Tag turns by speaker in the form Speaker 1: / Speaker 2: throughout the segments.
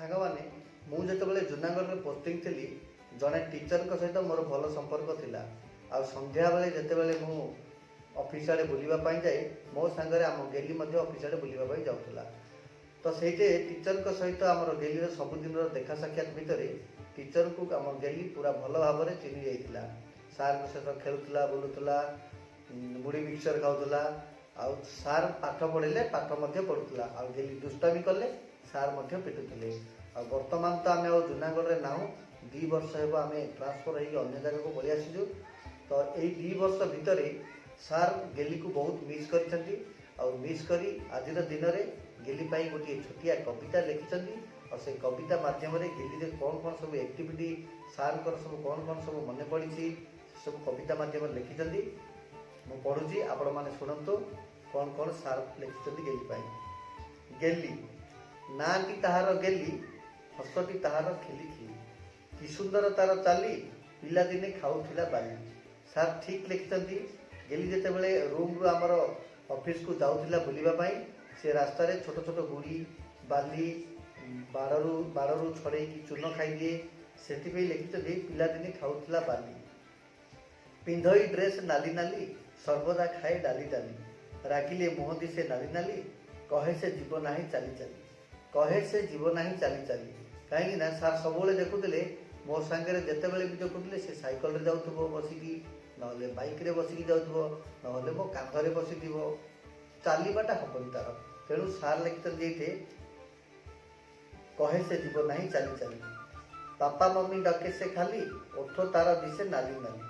Speaker 1: ସାଙ୍ଗମାନେ ମୁଁ ଯେତେବେଳେ ଜୁନାଗଡ଼ରେ ପୋଷ୍ଟିଂ ଥିଲି ଜଣେ ଟିଚରଙ୍କ ସହିତ ମୋର ଭଲ ସମ୍ପର୍କ ଥିଲା। ଆଉ ସନ୍ଧ୍ୟାବେଳେ ଯେତେବେଳେ ମୁଁ ଅଫିସ ଆଡ଼େ ବୁଲିବା ପାଇଁ ଯାଏ ମୋ ସାଙ୍ଗରେ ଆମ ଗେଲି ମଧ୍ୟ ଅଫିସ ଆଡ଼େ ବୁଲିବା ପାଇଁ ଯାଉଥିଲା। ତ ସେଇଠି ଟିଚରଙ୍କ ସହିତ ଆମର ଗେଲିର ସବୁଦିନର ଦେଖା ସାକ୍ଷାତ ଭିତରେ ଟିଚରଙ୍କୁ ଆମ ଗେଲି ପୁରା ଭଲ ଭାବରେ ଚିହ୍ନି ଯାଇଥିଲା। ସାର୍ଙ୍କ ସହିତ ଖେଳୁଥିଲା, ବୁଲୁଥିଲା, ମୁଢ଼ି ମିକ୍ସଚର ଖାଉଥିଲା। ଆଉ ସାର୍ ପାଠ ପଢ଼ିଲେ ପାଠ ମଧ୍ୟ ପଢ଼ୁଥିଲା। ଆଉ ଗେଲି ଦୁଷ୍ଟାମି କଲେ ସାର୍ ମଧ୍ୟ ପିଟୁଥିଲେ। ଆଉ ବର୍ତ୍ତମାନ ତ ଆମେ ଆଉ ଜୁନାଗଡ଼ରେ ନାହୁଁ, 2 ବର୍ଷ ହେବ ଆମେ ଟ୍ରାନ୍ସଫର ହେଇକି ଅନ୍ୟ ଜାଗାକୁ ପଳେଇ ଆସିଛୁ। ତ ଏଇ 2 ବର୍ଷ ଭିତରେ ସାର୍ ଗେଲିକୁ ବହୁତ ମିସ୍ କରିଛନ୍ତି। ଆଉ ମିସ୍ କରି ଆଜିର ଦିନରେ ଗେଲି ପାଇଁ ଗୋଟିଏ ଛୋଟିଆ କବିତା ଲେଖିଛନ୍ତି। ଆଉ ସେଇ କବିତା ମାଧ୍ୟମରେ ଗେଲିରେ କ'ଣ କ'ଣ ସବୁ ଆକ୍ଟିଭିଟି ସାର୍ଙ୍କର ସବୁ କ'ଣ ସବୁ ମନେ ପଡ଼ିଛି ସେସବୁ କବିତା ମାଧ୍ୟମରେ ଲେଖିଛନ୍ତି। ମୁଁ ପଢ଼ୁଛି, ଆପଣମାନେ ଶୁଣନ୍ତୁ କ'ଣ ସାର୍ ଲେଖିଛନ୍ତି ଗେଲି ପାଇଁ। ଗେଲି ନାଁଟି ତାହାର ଗେଲି, ହସଟି ତାହାର ଖିଲି ଖିଲି, କି ସୁନ୍ଦର ତାର ଚାଲି, ପିଲାଦିନେ ଖାଉଥିଲା ବାଲି। ସାର୍ ଠିକ୍ ଲେଖିଛନ୍ତି। ଗେଲି ଯେତେବେଳେ ରୁମ୍ରୁ ଆମର ଅଫିସକୁ ଯାଉଥିଲା ବୁଲିବା ପାଇଁ, ସେ ରାସ୍ତାରେ ଛୋଟ ଛୋଟ ଗୁଡ଼ି ବାଲି ବାଡ଼ରୁ ଛଡ଼େଇକି ଚୂନ ଖାଇଦିଏ। ସେଥିପାଇଁ ଲେଖିଛନ୍ତି ପିଲାଦିନେ ଖାଉଥିଲା ବାଲି। ପିନ୍ଧଇ ଡ୍ରେସ୍ ନାଲି ନାଲି, ସର୍ବଦା ଖାଏ ଡାଲି ଡାଲି, ରାଗିଲେ ମୁହଁ ଦିଶେ ନାଲି ନାଲି, କହେ ସେ ଯିବ ନାହିଁ ଚାଲି ଚାଲି, କହେ ସେ ଯିବ ନାହିଁ ଚାଲି ଚାଲି। କାହିଁକି ନା ସାର୍ ସବୁବେଳେ ଦେଖୁଥିଲେ ମୋ ସାଙ୍ଗରେ, ଯେତେବେଳେ ବି ଦେଖୁଥିଲେ ସେ ସାଇକେଲରେ ଯାଉଥିବ ବସିକି, ନହେଲେ ବାଇକ୍ରେ ବସିକି ଯାଉଥିବ, ନହେଲେ ମୋ କାନ୍ଧରେ ବସିଥିବ, ଚାଲିବାଟା ହବନି ତାର। ତେଣୁ ସାର୍ ଲେଖିଛନ୍ତି ଏଇଠି, କହେ ସେ ଯିବ ନାହିଁ ଚାଲି ଚାଲି। ବାପା ମମି ଡକେ ସେ ଖାଲି, ଓଠ ତାର ଦିଶେ ନାଲି ନାଲି,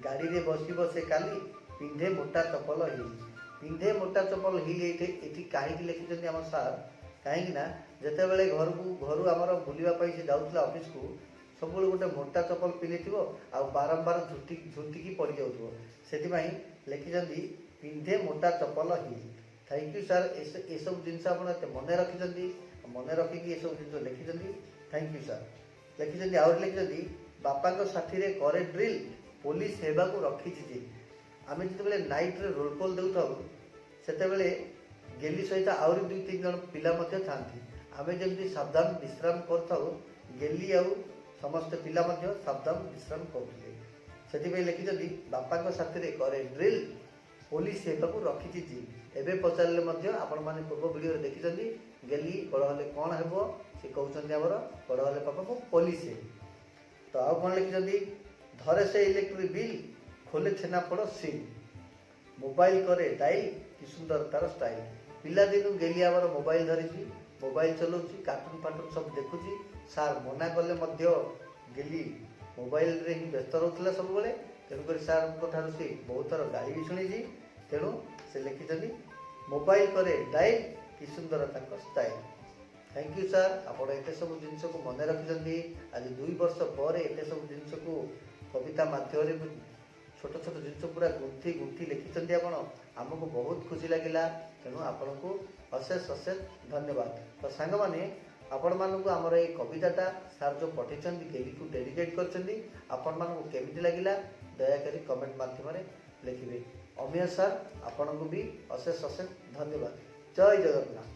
Speaker 1: ଗାଡ଼ିରେ ବସିବ ସେ କାଲି, ପିନ୍ଧେ ମୋଟା ଚପଲ ହିଲ୍। ପିନ୍ଧେ ମୋଟା ଚପଲ ହିଲ୍ ଏଠି କାହିଁକି ଲେଖିଛନ୍ତି ଆମ ସାର୍, କାହିଁକି ନା ଯେତେବେଳେ ଘରୁ ଆମର ବୁଲିବା ପାଇଁ ସେ ଯାଉଥିଲା ଅଫିସକୁ, ସବୁବେଳେ ଗୋଟେ ମୋଟା ଚପଲ ପିନ୍ଧିଥିବ ଆଉ ବାରମ୍ବାର ଝୁଣ୍ଟିକି ପଡ଼ିଯାଉଥିବ। ସେଥିପାଇଁ ଲେଖିଛନ୍ତି ପିନ୍ଧେ ମୋଟା ଚପଲ ହିଲ୍। ଥ୍ୟାଙ୍କ ୟୁ ସାର୍, ଏସବୁ ଜିନିଷ ଆପଣ ଏତେ ମନେ ରଖିଛନ୍ତି, ମନେ ରଖିକି ଏସବୁ ଜିନିଷ ଲେଖିଛନ୍ତି। Thank you sir. ଲେଖିଛନ୍ତି, ଆହୁରି ଲେଖିଛନ୍ତି, ବାପାଙ୍କ ସାଥିରେ କରେ ଡ୍ରିଲ୍, ପୋଲିସ ହେବାକୁ ରଖିଛି ଯେ। ଆମେ ଯେତେବେଳେ ନାଇଟ୍ରେ ରୋଲ୍ କଲ୍ ଦେଉଥାଉ ସେତେବେଳେ ଗେଲି ସହିତ ଆହୁରି 2-3 ଜଣ ପିଲା ମଧ୍ୟ ଥାଆନ୍ତି। ଆମେ ଯେମିତି ସାବଧାନ ବିଶ୍ରାମ କରିଥାଉ, ଗେଲି ଆଉ ସମସ୍ତେ ପିଲା ମଧ୍ୟ ସାବଧାନ ବିଶ୍ରାମ କରୁଥିଲେ। ସେଥିପାଇଁ ଲେଖିଛନ୍ତି ବାପାଙ୍କ ସାଥିରେ କରେ ଡ୍ରିଲ୍, ପୋଲିସ ହେବାକୁ ରଖିଛି ଜିମ୍। ଏବେ ପଚାରିଲେ ମଧ୍ୟ ଆପଣମାନେ ପୂର୍ବ ଭିଡ଼ିଓରେ ଦେଖିଛନ୍ତି ଗେଲି ବଡ଼ ହେଲେ କ'ଣ ହେବ, ସେ କହୁଛନ୍ତି ଆମର ବଡ଼ ହେଲେ ପାପା ମୁଁ ପୋଲିସ ହେବି। ତ ଆଉ କ'ଣ ଲେଖିଛନ୍ତି, ଧରେ ସେ ଇଲେକ୍ଟ୍ରିକ୍ ବିଲ୍, ଖୋଲେ ଛେନାପୋଡ଼ ସିଲ୍, ମୋବାଇଲ କରେ ଡାଇଲ୍, କି ସୁନ୍ଦର ତାର ଷ୍ଟାଇଲ୍। ପିଲାଦିନୁ ଗେଲି ଆମର ମୋବାଇଲ ଧରିଛି, ମୋବାଇଲ ଚଲାଉଛି, କାର୍ଟୁନ ଫାର୍ଟୁନ ସବୁ ଦେଖୁଛି। ସାର୍ ମନା କଲେ ମଧ୍ୟ ଗେଲି ମୋବାଇଲରେ ହିଁ ବ୍ୟସ୍ତ ରହୁଥିଲା ସବୁବେଳେ। ତେଣୁକରି ସାର୍ଙ୍କ ଠାରୁ ସେ ବହୁତ ଥର ଗାଳି ବି ଶୁଣିଛି। ତେଣୁ ସେ ଲେଖିଛନ୍ତି ମୋବାଇଲ କରେ ଡାଇଲ୍, କି ସୁନ୍ଦର ତାଙ୍କ ଷ୍ଟାଇଲ୍। ଥ୍ୟାଙ୍କ ୟୁ ସାର୍, ଆପଣ ଏତେ ସବୁ ଜିନିଷକୁ ମନେ ରଖିଛନ୍ତି। ଆଜି 2 ବର୍ଷ ପରେ ଏତେ ସବୁ ଜିନିଷକୁ କବିତା ମାଧ୍ୟମରେ ଛୋଟ ଛୋଟ ଜିନିଷ ପୁରା ଗୁନ୍ଥି ଲେଖିଛନ୍ତି ଆପଣ, ଆମକୁ ବହୁତ ଖୁସି ଲାଗିଲା। ତେଣୁ ଆପଣଙ୍କୁ ଅଶେଷ ଧନ୍ୟବାଦ। ତ ସାଙ୍ଗମାନେ, ଆପଣମାନଙ୍କୁ ଆମର ଏଇ କବିତାଟା ସାର୍ ଯେଉଁ ପଠାଇଛନ୍ତି ଗେଲିକୁ ଡେଡିକେଟ୍ କରିଛନ୍ତି, ଆପଣମାନଙ୍କୁ କେମିତି ଲାଗିଲା ଦୟାକରି କମେଣ୍ଟ ମାଧ୍ୟମରେ ଲେଖିବେ। ଅମିୟ ସାର୍, ଆପଣଙ୍କୁ ବି ଅଶେଷ ଧନ୍ୟବାଦ। ଜୟ ଜଗନ୍ନାଥ।